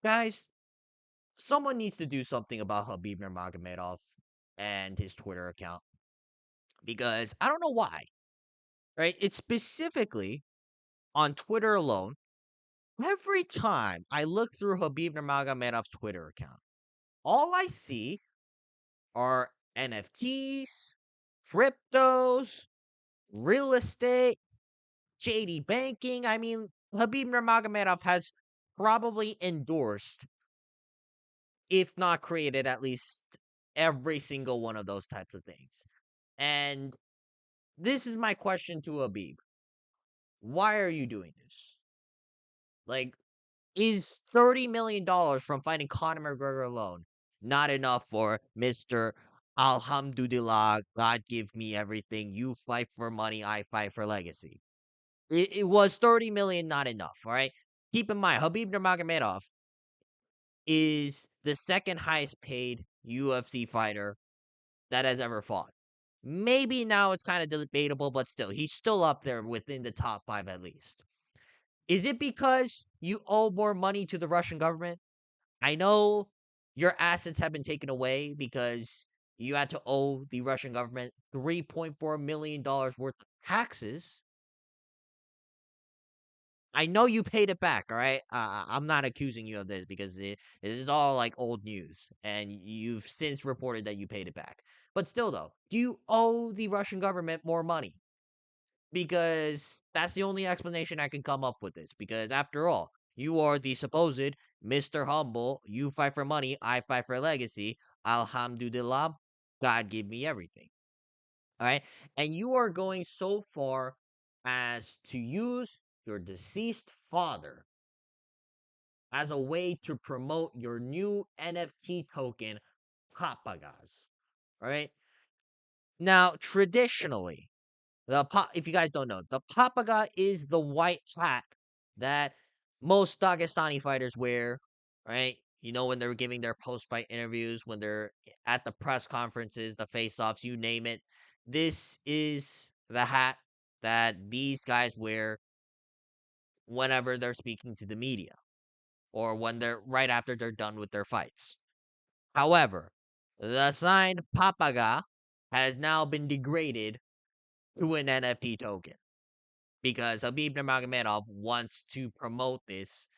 Guys, someone needs to do something about Khabib Nurmagomedov and his Twitter account because I don't know why, right? It's specifically on Twitter alone. Every time I look through Khabib Nurmagomedov's Twitter account, all I see are NFTs, cryptos, real estate, shady banking. I mean, Khabib Nurmagomedov has probably endorsed, if not created, at least every single one of those types of things. And this is my question to Habib. Why are you doing this? Like, is $30 million from fighting Conor McGregor alone not enough for Mr. Alhamdulillah, God give me everything. You fight for money, I fight for legacy. It was 30 million not enough, all right? Keep in mind, Habib Nurmagomedov is the second highest paid UFC fighter that has ever fought. Maybe now it's kind of debatable, but still, he's still up there within the top five at least. Is it because you owe more money to the Russian government? I know your assets have been taken away because you had to owe the Russian government $3.4 million worth of taxes. I know you paid it back, all right? I'm not accusing you of this because it is all like old news, and you've since reported that you paid it back. But still, though, do you owe the Russian government more money? Because that's the only explanation I can come up with this. Because after all, you are the supposed Mr. Humble. You fight for money, I fight for legacy. Alhamdulillah, God give me everything. All right. And you are going so far as to use your deceased father as a way to promote your new NFT token, papagas. All right. Now, traditionally, if you guys don't know, the papakha is the white hat that most Dagestani fighters wear, right? You know, when they're giving their post-fight interviews, when they're at the press conferences, the face-offs, you name it. This is the hat that these guys wear whenever they're speaking to the media or when they're right after they're done with their fights. However, the signed papakha has now been degraded to an NFT token, because Habib Nurmagomedov wants to promote this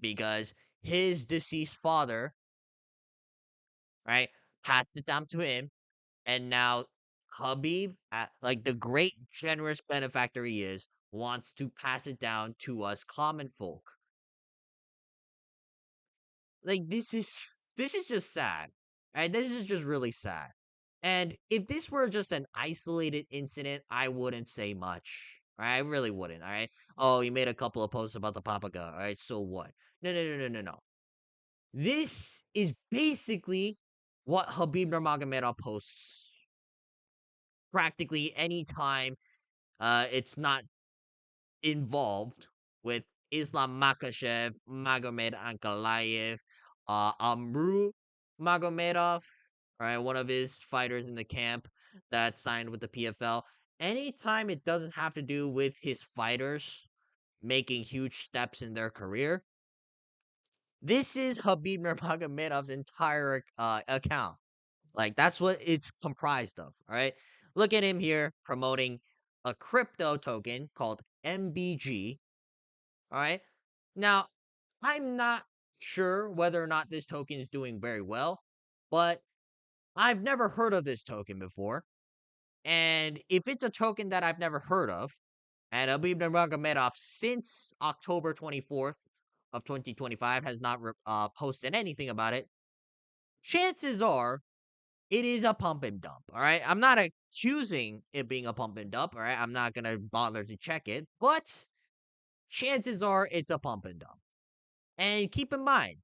because his deceased father, right, passed it down to him, and now Habib, like the great generous benefactor he is, wants to pass it down to us common folk. Like this is just sad. Right? This is just really sad. And if this were just an isolated incident, I wouldn't say much. I really wouldn't. All right. Oh, you made a couple of posts about the papaka. All right. So what? No, no, no, no, no, no. This is basically what Habib Nurmagomedov posts practically any time it's not involved with Islam Makhachev, Magomed Ankalaev, Amru Magomedov, right? One of his fighters in the camp that signed with the PFL. Anytime it doesn't have to do with his fighters making huge steps in their career, this is Habib Nurmagomedov's entire account. Like that's what it's comprised of. All right. Look at him here promoting a crypto token called MBG. All right. Now, I'm not sure whether or not this token is doing very well, but I've never heard of this token before. And if it's a token that I've never heard of, and Habib Nurmagomedov since October 24th of 2025 has not posted anything about it, chances are it is a pump and dump. All right. I'm not accusing it being a pump and dump. All right. I'm not going to bother to check it, but chances are it's a pump and dump. And keep in mind,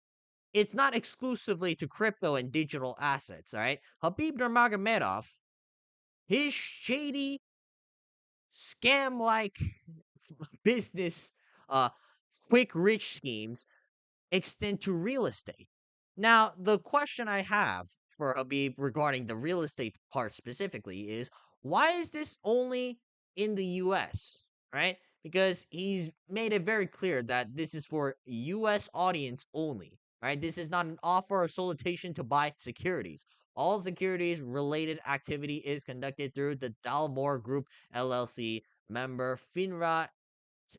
it's not exclusively to crypto and digital assets, all right? Habib Nurmagomedov, his shady, scam-like business, uh, quick rich schemes extend to real estate. Now, the question I have for Habib regarding the real estate part specifically is, why is this only in the US, right? Because he's made it very clear that this is for US audience only. Right? This is not an offer or solicitation to buy securities. All securities related activity is conducted through the Dalmore Group LLC, member FINRA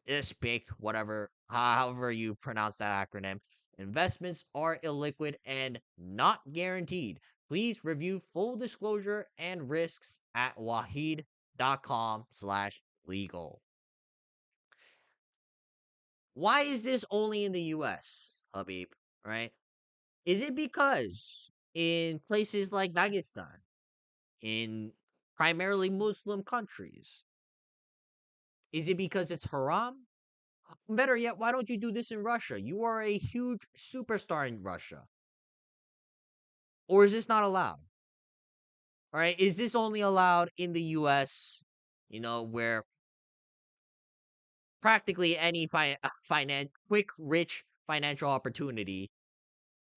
ISPIC, whatever, however you pronounce that acronym. Investments are illiquid and not guaranteed. Please review full disclosure and risks at wahid.com/legal. Why is this only in the US, Habib? Right? Is it because in places like Dagestan, in primarily Muslim countries, is it because it's haram? Better yet, why don't you do this in Russia? You are a huge superstar in Russia. Or is this not allowed? All right, is this only allowed in the US, where practically any quick rich financial opportunity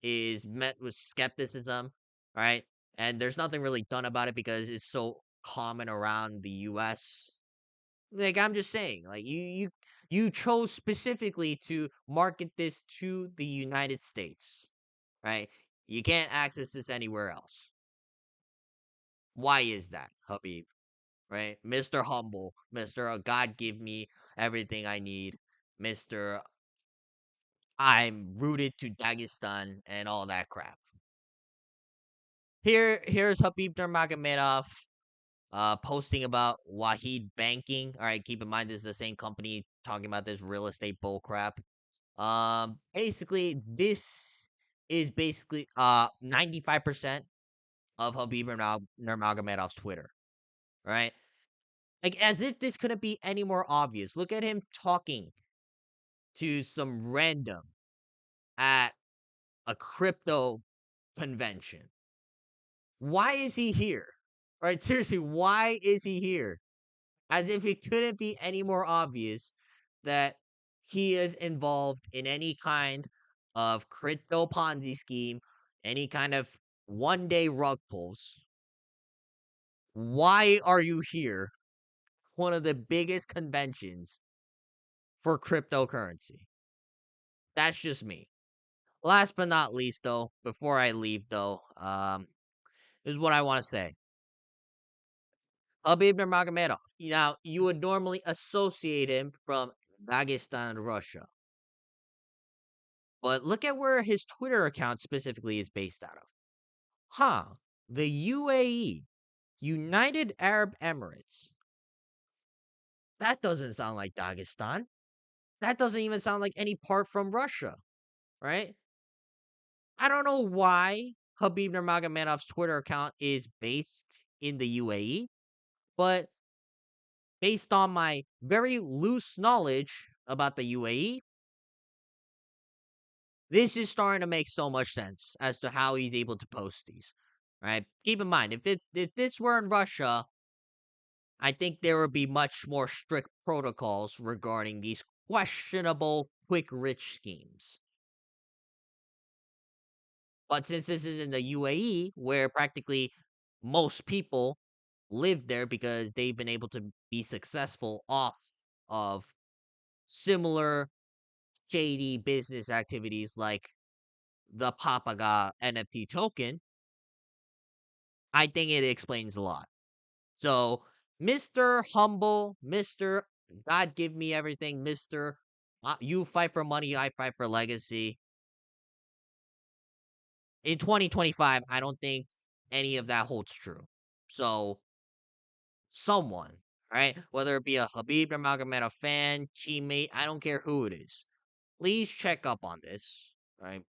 is met with skepticism, all right? And there's nothing really done about it because it's so common around the US. Like, I'm just saying, like, you chose specifically to market this to the United States, right? You can't access this anywhere else. Why is that, Habib? Right? Mr. Humble, Mr. God give me everything I need, Mr. I'm rooted to Dagestan and all that crap. Here's Habib Nurmagomedov posting about Wahid Banking. All right, keep in mind this is the same company talking about this real estate bull crap. Basically, this is basically 95% of Habib Nurmagomedov's Twitter. Right? Like, as if this couldn't be any more obvious. Look at him talking to some random at a crypto convention. Why is he here? Right? Seriously, why is he here? As if it couldn't be any more obvious that he is involved in any kind of crypto Ponzi scheme, any kind of one day rug pulls. Why are you here? One of the biggest conventions for cryptocurrency. That's just me. Last but not least, though, before I leave, though, this is what I want to say. Habib Nurmagomedov. Now, you would normally associate him from Dagestan, Russia. But look at where his Twitter account specifically is based out of. Huh. The UAE, United Arab Emirates. That doesn't sound like Dagestan. That doesn't even sound like any part from Russia, right? I don't know why Khabib Nurmagomedov's Twitter account is based in the UAE, but based on my very loose knowledge about the UAE, this is starting to make so much sense as to how he's able to post these. Right? Keep in mind, if this were in Russia, I think there would be much more strict protocols regarding these questionable quick rich schemes. But since this is in the UAE, where practically most people live there because they've been able to be successful off of similar shady business activities like the papakha NFT token, I think it explains a lot. So, Mr. Humble, Mr. God give me everything, Mr. You fight for money, I fight for legacy. In 2025, I don't think any of that holds true. So, someone, right? Whether it be a Habib Nurmagomedov fan, teammate, I don't care who it is. Please check up on this, right?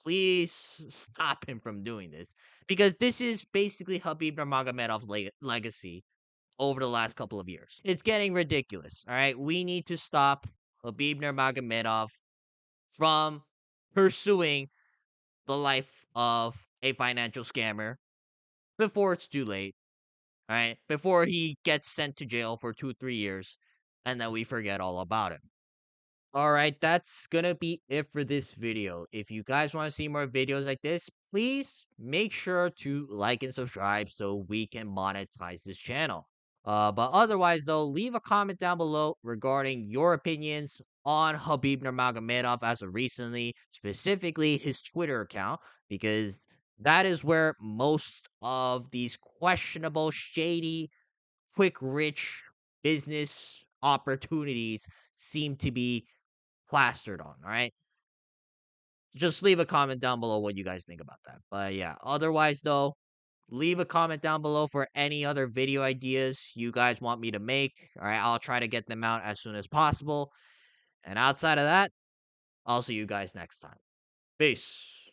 Please stop him from doing this because this is basically Habib Nurmagomedov's legacy over the last couple of years. It's getting ridiculous. All right, we need to stop Habib Nurmagomedov from pursuing the life of a financial scammer before it's too late. All right, before he gets sent to jail for 2-3 years, and then we forget all about him. All right, that's gonna be it for this video. If you guys want to see more videos like this, please make sure to like and subscribe so we can monetize this channel. But otherwise, though, leave a comment down below regarding your opinions on Khabib Nurmagomedov as of recently, specifically his Twitter account, because that is where most of these questionable, shady, quick, rich business opportunities seem to be plastered on. All right. Just leave a comment down below what you guys think about that. But yeah, otherwise, though, leave a comment down below for any other video ideas you guys want me to make. All right, I'll try to get them out as soon as possible. And outside of that, I'll see you guys next time. Peace.